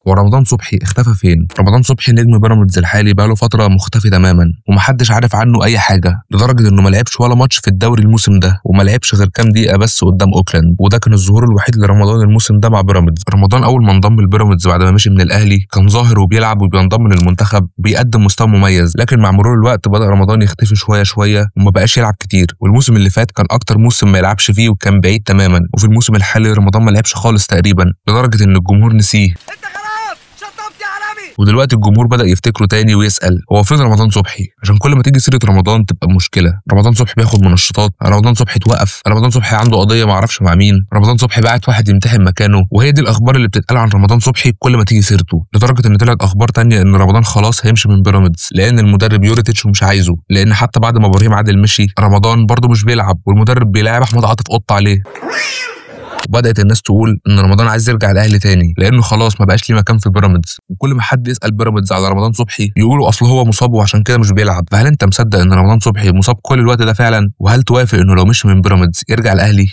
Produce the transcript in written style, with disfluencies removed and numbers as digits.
هو رمضان صبحي اختفى فين؟ رمضان صبحي نجم بيراميدز الحالي بقاله فتره مختفي تماما ومحدش عارف عنه اي حاجه، لدرجه انه ما لعبش ولا ماتش في الدوري الموسم ده، وما لعبش غير كام دقيقه بس قدام اوكلاند، وده كان الظهور الوحيد لرمضان الموسم ده مع بيراميدز. رمضان اول ما انضم لبيراميدز بعد ما مشي من الاهلي كان ظاهر وبيلعب وبينضم للمنتخب وبيقدم مستوى مميز، لكن مع مرور الوقت بدا رمضان يختفي شويه شويه وما بقاش يلعب كتير، والموسم اللي فات كان اكتر موسم ما يلعبش فيه وكان بعيد تماما، وفي الموسم الحالي رمضان ما لعبش خالص تقريبا لدرجه ان الجمهور نسيه. ودلوقتي الجمهور بدأ يفتكره تاني ويسأل هو فين رمضان صبحي؟ عشان كل ما تيجي سيرة رمضان تبقى مشكلة. رمضان صبحي بياخد منشطات، رمضان صبحي اتوقف، رمضان صبحي عنده قضية معرفش مع مين، رمضان صبحي بعت واحد يمتحن مكانه، وهي دي الأخبار اللي بتتقال عن رمضان صبحي كل ما تيجي سيرته، لدرجة إن طلعت أخبار تانية إن رمضان خلاص هيمشي من بيراميدز لأن المدرب يوريتيتش مش عايزه، لأن حتى بعد ما إبراهيم عادل مشي رمضان برضه مش بيلعب والمدرب بيلاعب أحمد عاطف قطة عليه. وبدأت الناس تقول ان رمضان عايز يرجع الاهلي تاني لانه خلاص ما بقاش ليه مكان في بيراميدز، وكل ما حد يسال بيراميدز على رمضان صبحي يقولوا اصل هو مصاب وعشان كده مش بيلعب. فهل انت مصدق ان رمضان صبحي مصاب كل الوقت ده فعلا؟ وهل توافق انه لو مشي من بيراميدز يرجع الاهلي؟